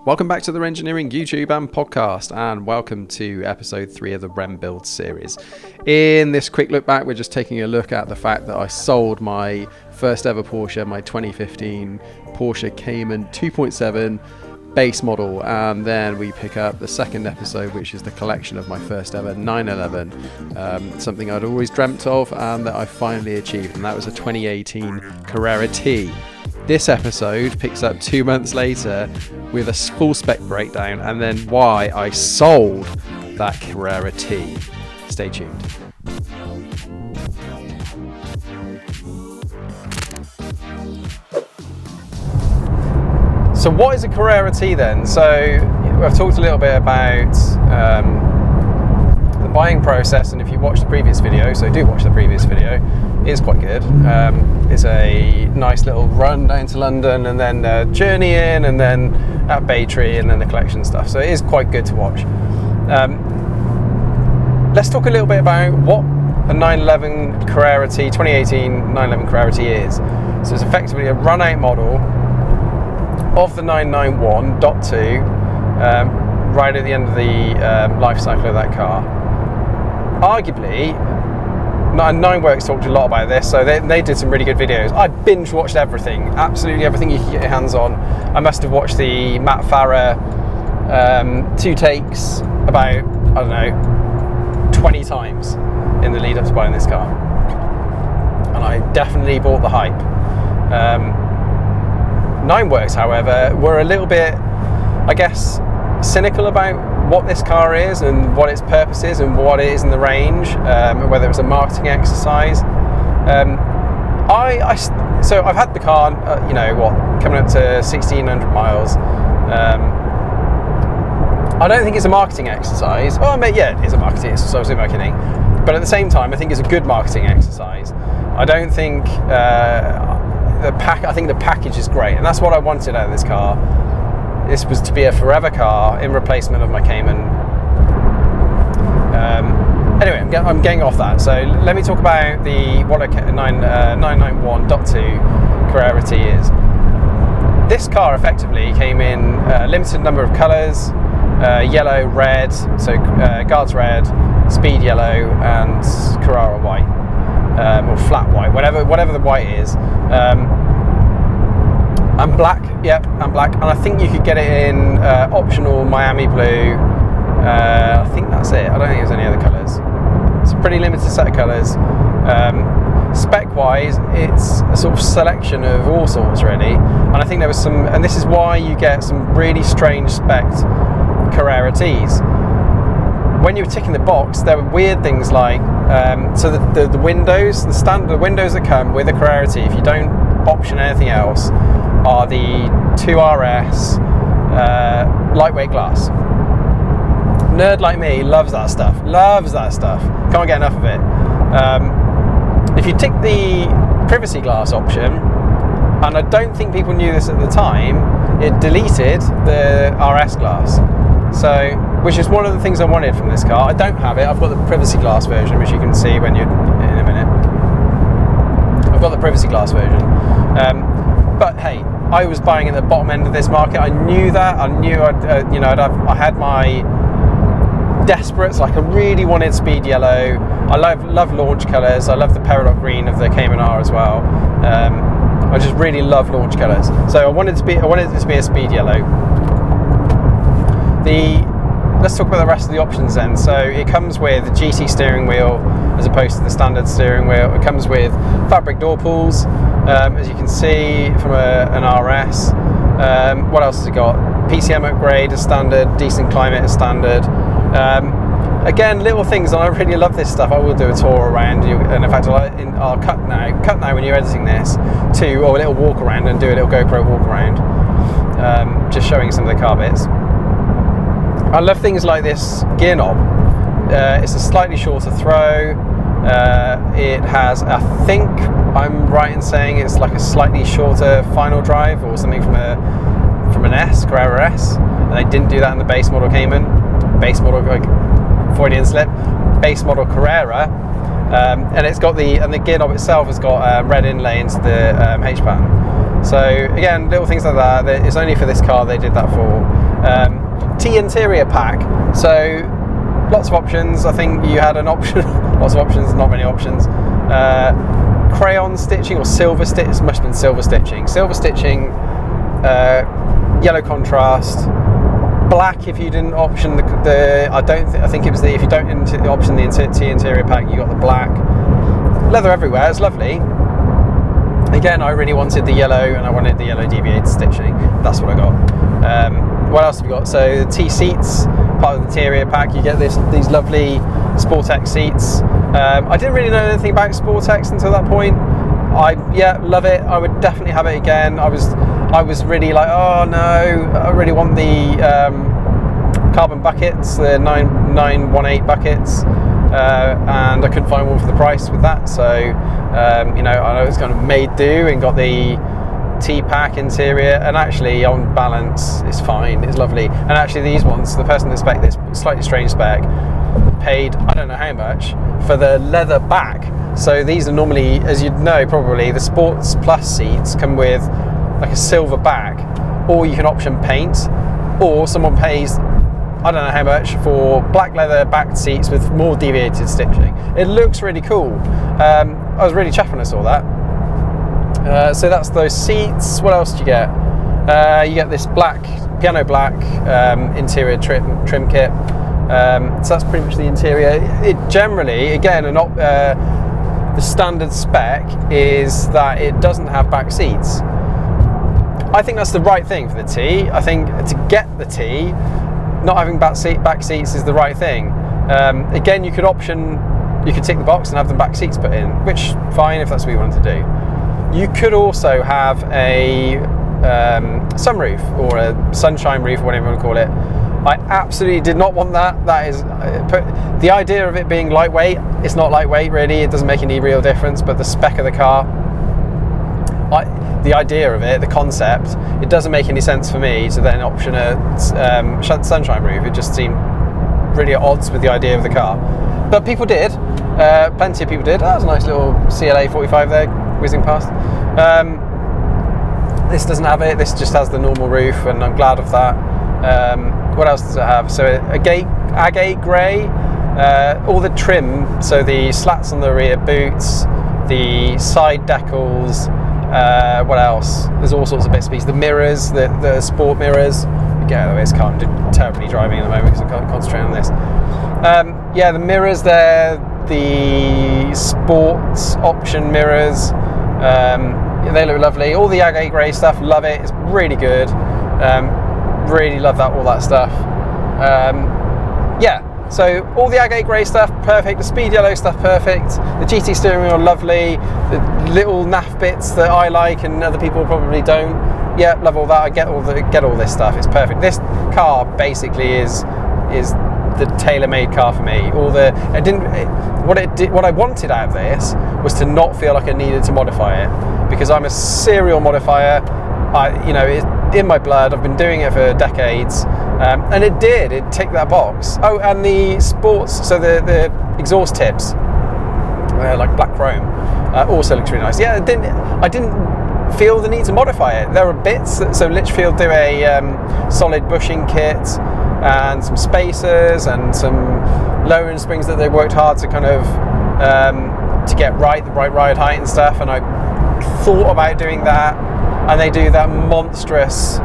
Welcome back to the Renngineering YouTube and podcast, and welcome to episode 3 of the Ren Build series. In this quick look back, we're just taking a look at the fact that I sold my first ever Porsche, my 2015 Porsche Cayman 2.7 base model, and then we pick up the second episode, which is the collection of my first ever 911, something I'd always dreamt of and that I finally achieved, and that was a 2018 Carrera T. This episode picks up 2 months later with a full spec breakdown and then why I sold that Carrera T. Stay tuned. So what is a Carrera T then? So I've talked a little bit about the buying process, and if you watch the previous video, so do watch the previous video, it is quite good. It's a nice little run down to London and then a journey in and then at Baytree and then the collection stuff. So it is quite good to watch. Let's talk a little bit about what a 911 Carrera T, 2018 911 Carrera T is. So it's effectively a run-out model of the 991.2 right at the end of the life cycle of that car. Arguably, Nineworks talked a lot about this, so they did some really good videos. I binge watched everything, absolutely everything you can get your hands on. I must have watched the Matt Farah 2 takes about, I don't know, 20 times in the lead up to buying this car. And I definitely bought the hype. Nineworks, however, were a little bit, I guess, cynical about what this car is and what its purpose is and what it is in the range, and whether it was a marketing exercise. So I've had the car, coming up to 1,600 miles. I don't think it's a marketing exercise. Well, yeah, it is a marketing exercise, marketing, but at the same time, I think it's a good marketing exercise. I don't think I think the package is great, and that's what I wanted out of this car. This was to be a forever car in replacement of my Cayman. Anyway, I'm getting off that. So let me talk about what a 991.2 Carrera T is. This car effectively came in a limited number of colours: yellow, red, so Guards red, Speed yellow, and Carrara white, or flat white, whatever the white is. And black, yep, and black, and I think you could get it in optional Miami blue. I think that's it. I don't think there's any other colours. It's a pretty limited set of colours. Spec-wise, it's a sort of selection of all sorts, really. And I think there was some, and this is why you get some really strange spec'd Carrera Ts. When you were ticking the box, there were weird things like, so the windows, the windows that come with a Carrera T, if you don't option anything else, are the 2RS lightweight glass. Nerd like me loves that stuff. Can't get enough of it. If you tick the privacy glass option, and I don't think people knew this at the time, it deleted the RS glass. So, which is one of the things I wanted from this car. I don't have it. I've got the privacy glass version, which you can see when you're in a minute. I've got the privacy glass version. But hey, I was buying at the bottom end of this market. I knew that. I knew I had my desperates. Like I really wanted Speed yellow. I love launch colours. I love the peridot green of the Cayman R as well. I just really love launch colours. So I wanted it to be a Speed yellow. Let's talk about the rest of the options then. So it comes with a GT steering wheel as opposed to the standard steering wheel. It comes with fabric door pulls, as you can see from an RS. What else has it got? PCM upgrade as standard, decent climate as standard. Again, little things, and I really love this stuff. I will do a tour around, and in fact I'll cut now when you're editing this, or a little walk around and do a little GoPro walk around, just showing some of the car bits. I love things like this gear knob. It's a slightly shorter throw. It has, I think I'm right in saying it's like a slightly shorter final drive or something from an S, Carrera S. And they didn't do that in the base model Cayman. Base model, like Freudian slip. Base model Carrera. And it's got the gear knob itself has got red inlay into the H-pan. So again, little things like that. It's only for this car they did that for. T interior pack, so lots of options. I think you had an option, lots of options, not many options. Crayon stitching or silver stitch, it must have been silver stitching. Silver stitching, yellow contrast, black if you didn't option I think it was if you don't option the T interior pack, you got the black. Leather everywhere, it's lovely. Again, I really wanted the yellow, and I wanted the yellow deviated stitching. That's what I got. What else have you got? So the T seats, part of the interior pack, you get these lovely Sportex seats. I didn't really know anything about Sportex until that point. Love it. I would definitely have it again. I was really like, oh no, I really want the carbon buckets, the 918 buckets, and I couldn't find one for the price with that. So I know it's kind of made do and got the T-pack interior, and actually on balance it's fine, it's lovely. And actually these ones, the person that spec this slightly strange spec paid I don't know how much for the leather back. So these are normally, as you'd know probably, the Sports Plus seats come with like a silver back, or you can option paint, or someone pays I don't know how much for black leather backed seats with more deviated stitching. It looks really cool. I was really chuffed when I saw that. So that's those seats. What else do you get? You get this black, piano black interior trim kit. So that's pretty much the interior. It generally, again, the standard spec is that it doesn't have back seats. I think that's the right thing for the T. I think to get the T, not having back seats is the right thing. Again, you could tick the box and have them back seats put in, which fine if that's what you wanted to do. You could also have a sunroof or a sunshine roof, or whatever you want to call it. I absolutely did not want that. That is the idea of it being lightweight. It's not lightweight really. It doesn't make any real difference. But the spec of the car, the idea of it, the concept, it doesn't make any sense for me to then option a sunshine roof. It just seemed really at odds with the idea of the car. But people did. Plenty of people did. That was a nice little CLA 45 there, whizzing past. This doesn't have it. This just has the normal roof, and I'm glad of that. What else does it have? So agate grey, all the trim, so the slats on the rear boots, the side decals, what else? There's all sorts of bits and pieces. The mirrors, the sport mirrors. Get out of the way, this car, I'm terribly driving at the moment because I can't concentrate on this. The mirrors there, the sports option mirrors, they look lovely. All the agate grey stuff, love it. It's really good. Really love all that stuff. So all the agate grey stuff, perfect. The speed yellow stuff, perfect. The GT steering wheel, lovely. The little naff bits that I like and other people probably don't. Yeah, love all that. I get all this stuff. It's perfect. This car basically is the tailor-made car for me. What I wanted out of this was to not feel like I needed to modify it, because I'm a serial modifier. It's in my blood. I've been doing it for decades, and it ticked that box. Oh, and the sports, so the exhaust tips, like black chrome, also looks really nice. Yeah, I didn't feel the need to modify it. There are bits, so Litchfield do a solid bushing kit and some spacers and some lowering springs that they worked hard to kind of to get the right ride height and stuff, and I thought about doing that, and they do that monstrous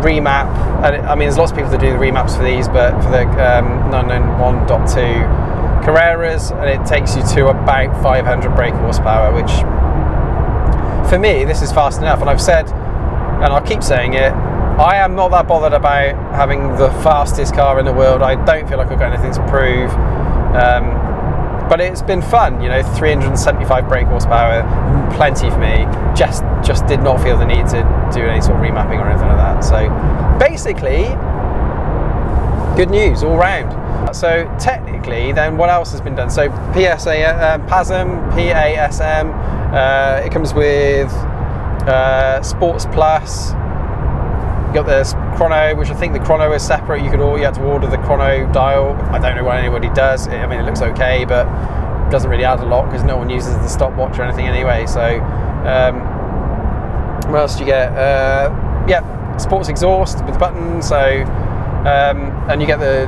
remap, and there's lots of people that do the remaps for these, but for the 991.2 Carreras, and it takes you to about 500 brake horsepower, which for me this is fast enough. And I've said, and I'll keep saying it, I am not that bothered about having the fastest car in the world. I don't feel like I've got anything to prove, but it's been fun. 375 brake horsepower, plenty for me. Just did not feel the need to do any sort of remapping or anything like that. So basically, good news all round. So technically, then what else has been done? So PASM, it comes with Sports Plus. You got the chrono, which I think the chrono is separate. You had to order the chrono dial. I don't know what anybody does. It looks okay, but it doesn't really add a lot because no one uses the stopwatch or anything anyway. So what else do you get? Sports exhaust with buttons. So and you get the,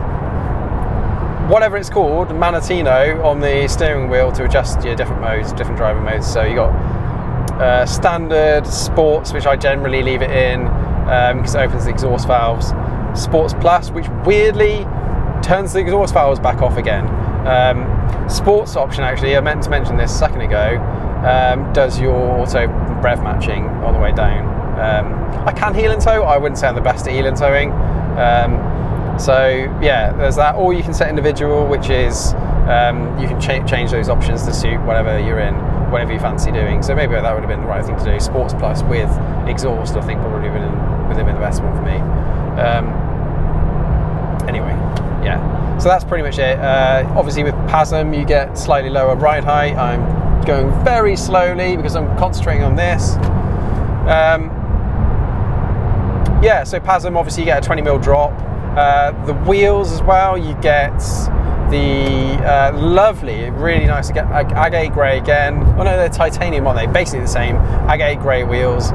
whatever it's called, Manatino on the steering wheel to adjust your different modes, different driving modes. So you got standard, sports, which I generally leave it in because it opens the exhaust valves. Sports Plus, which weirdly turns the exhaust valves back off again. Sports option, actually, I meant to mention this a second ago, does your auto brev matching on the way down. I can heel and tow. I wouldn't say I'm the best at heel and towing. So yeah, there's that. Or you can set individual, which is you can change those options to suit whatever you're in, whatever you fancy doing. So maybe that would have been the right thing to do. Sports Plus with exhaust, I think probably would have been the best one for me. Anyway, yeah. So that's pretty much it. Obviously with PASM you get slightly lower ride height. I'm going very slowly because I'm concentrating on this. Yeah, so PASM, obviously you get a 20mm drop. The wheels as well, you get the lovely, really nice agate grey again. Oh no, they're titanium, aren't they? Basically the same, agate grey wheels.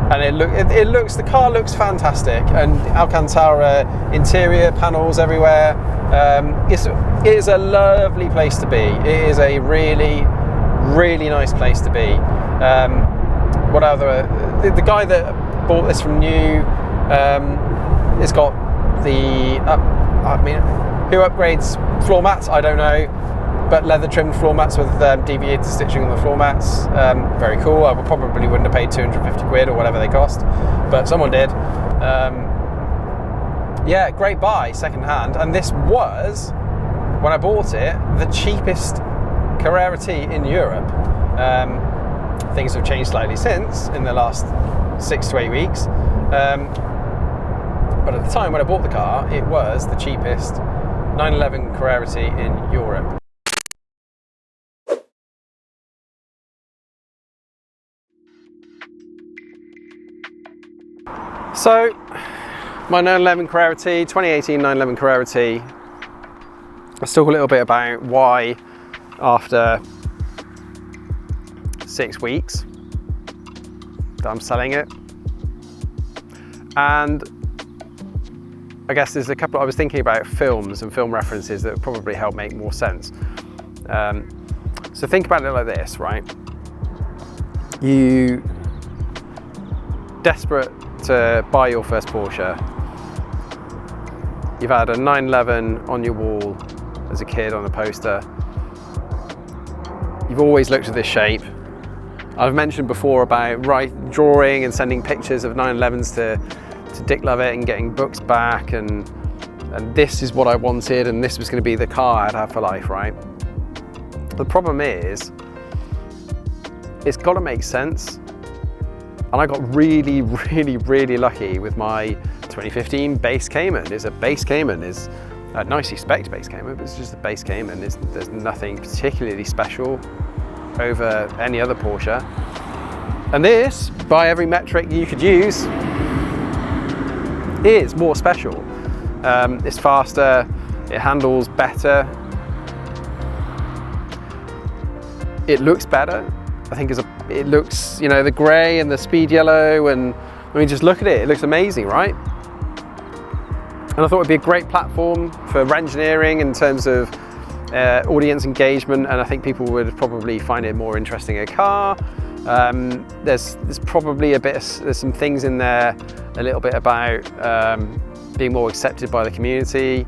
And it looks, the car looks fantastic, and Alcantara interior panels everywhere. It is a lovely place to be. It is a really, really nice place to be. What other? The guy that bought this from new, it's got the. I mean, who upgrades floor mats? I don't know. But leather trimmed floor mats with deviated stitching on the floor mats. Very cool. I probably wouldn't have paid 250 quid or whatever they cost, but someone did. Yeah, great buy, second hand. And this was, when I bought it, the cheapest Carrera T in Europe. Things have changed slightly since, in the last 6 to 8 weeks. But at the time when I bought the car, it was the cheapest 911 Carrera T in Europe. So, my 911 Carrera T, 2018 911 Carrera T. Let's talk a little bit about why, after 6 weeks, that I'm selling it. And I guess there's a couple, I was thinking about films and film references that would probably help make more sense. So think about it like this, right? You desperate to buy your first Porsche. You've had a 911 on your wall as a kid on a poster. You've always looked at this shape. I've mentioned before about drawing and sending pictures of 911s to Dick Lovett and getting books back, and this is what I wanted, and this was going to be the car I'd have for life, right? The problem is, it's got to make sense. And I got really, really, really lucky with my 2015 base Cayman. It's a base Cayman, is a nicely spec'd base Cayman, but it's just a base Cayman. There's nothing particularly special over any other Porsche. And this, by every metric you could use, is more special. It's faster, it handles better, it looks better. I think it looks, you know, the grey and the speed yellow, and I mean, just look at it, it looks amazing, right? And I thought it'd be a great platform for Renngineering in terms of audience engagement, and I think people would probably find it more interesting a car. There's probably there's some things in there, a little bit about being more accepted by the community,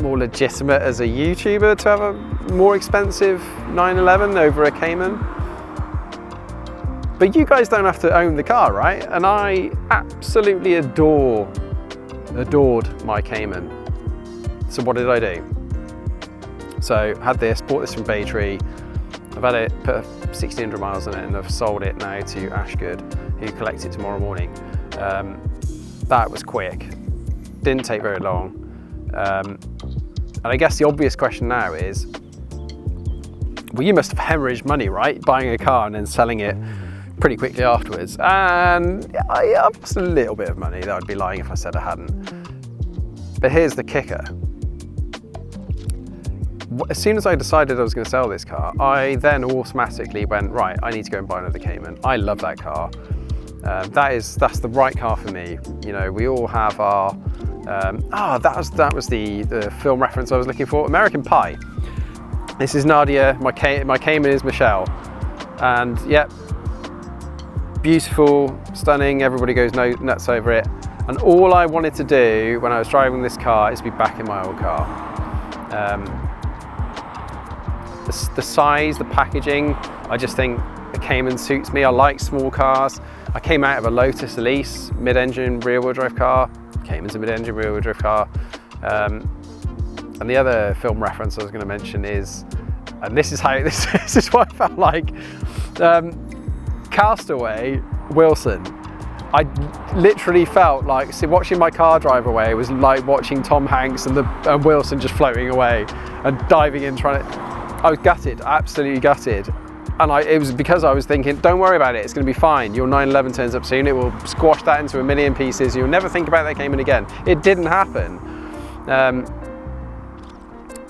more legitimate as a YouTuber to have a more expensive 911 over a Cayman. But you guys don't have to own the car, right? And I absolutely adored my Cayman. So what did I do? So had this, bought this from Baytree. I've had it, put 1,600 miles on it, and I've sold it now to Ashgood, who collects it tomorrow morning. That was quick, didn't take very long. And I guess the obvious question now is, well, you must have hemorrhaged money, right? Buying a car and then selling it pretty quickly afterwards. And I lost a little bit of money. That would be lying if I said I hadn't. But here's the kicker. As soon as I decided I was going to sell this car, I then automatically went, right, I need to go and buy another Cayman. I love that car. That's the right car for me. You know, we all have our that was the film reference I was looking for. American Pie. This is Nadia. My Cayman is Michelle, and yep, beautiful, stunning. Everybody goes nuts over it. And all I wanted to do when I was driving this car is be back in my old car. The size, the packaging, I just think a Cayman suits me. I like small cars. I came out of a Lotus Elise mid-engine rear-wheel drive car. Cayman's a mid-engine rear-wheel drive car. And the other film reference I was going to mention is, and this is how this is what I felt like, Castaway Wilson. I literally felt like, watching my car drive away was like watching Tom Hanks and Wilson just floating away and diving in, I was gutted, absolutely gutted. And it was because I was thinking, don't worry about it, it's going to be fine. Your 911 turns up soon, it will squash that into a million pieces, you'll never think about that Cayman again. It didn't happen.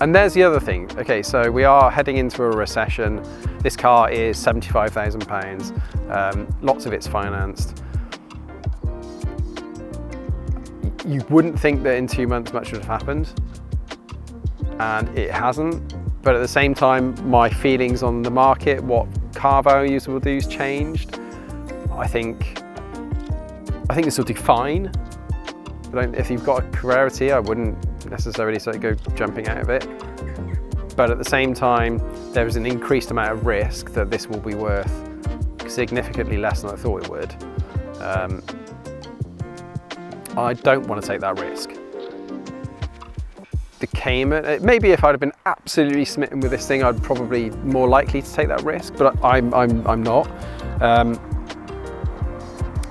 And there's the other thing. Okay, so we are heading into a recession. This car is £75,000. Lots of it's financed. You wouldn't think that in 2 months much would have happened, and it hasn't. But at the same time, my feelings on the market, what car values will do, has changed. I think this will do fine. But if you've got a Carrera T, I wouldn't necessarily say go jumping out of it. But at the same time, there is an increased amount of risk that this will be worth significantly less than I thought it would. I don't want to take that risk. The Cayman, maybe if I'd have been absolutely smitten with this thing, I'd probably more likely to take that risk, but I'm not.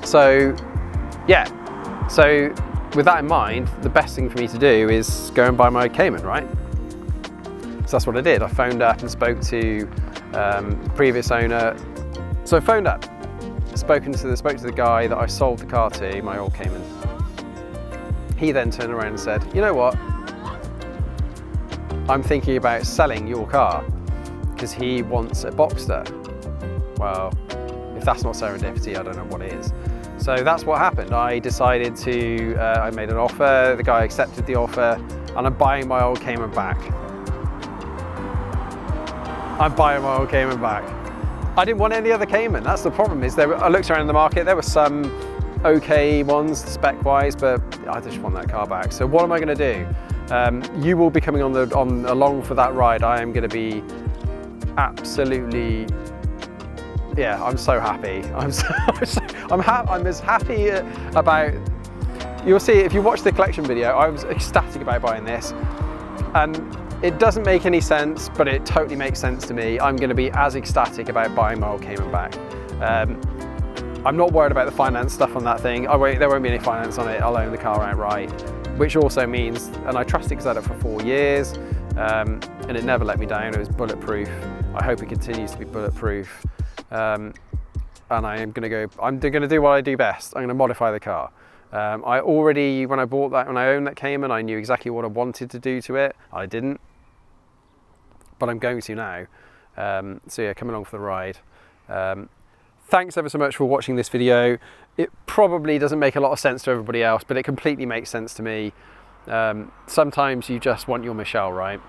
So yeah, so with that in mind, the best thing for me to do is go and buy my Cayman, right? So that's what I did. I phoned up and spoke to the previous owner. So I phoned up, spoke to the guy that I sold the car to, my old Cayman. He then turned around and said, you know what? I'm thinking about selling your car because he wants a Boxster. Well, if that's not serendipity, I don't know what is. So that's what happened. I decided to, I made an offer, the guy accepted the offer, and I'm buying my old Cayman back. I'm buying my old Cayman back. I didn't want any other Cayman. That's the problem, is I looked around the market, there were some okay ones spec-wise, but I just want that car back. So what am I going to do? You will be coming along for that ride. I am going to be absolutely, yeah, I'm so happy. I'm as happy about, you'll see if you watch the collection video, I was ecstatic about buying this, and it doesn't make any sense, but it totally makes sense to me. I'm going to be as ecstatic about buying my old Cayman back. I'm not worried about the finance stuff on that thing. There won't be any finance on it. I'll own the car outright, which also means, and I trust it because I had it for 4 years, and it never let me down. It was bulletproof. I hope it continues to be bulletproof. And I'm going to do what I do best. I'm going to modify the car. I already, when I owned that Cayman, I knew exactly what I wanted to do to it. I didn't, but I'm going to now. So yeah, come along for the ride. Thanks ever so much for watching this video. It probably doesn't make a lot of sense to everybody else, but it completely makes sense to me. Sometimes you just want your Michelle, right?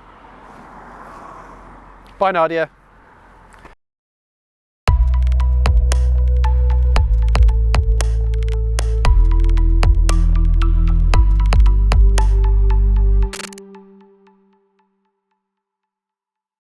Bye, Nadia.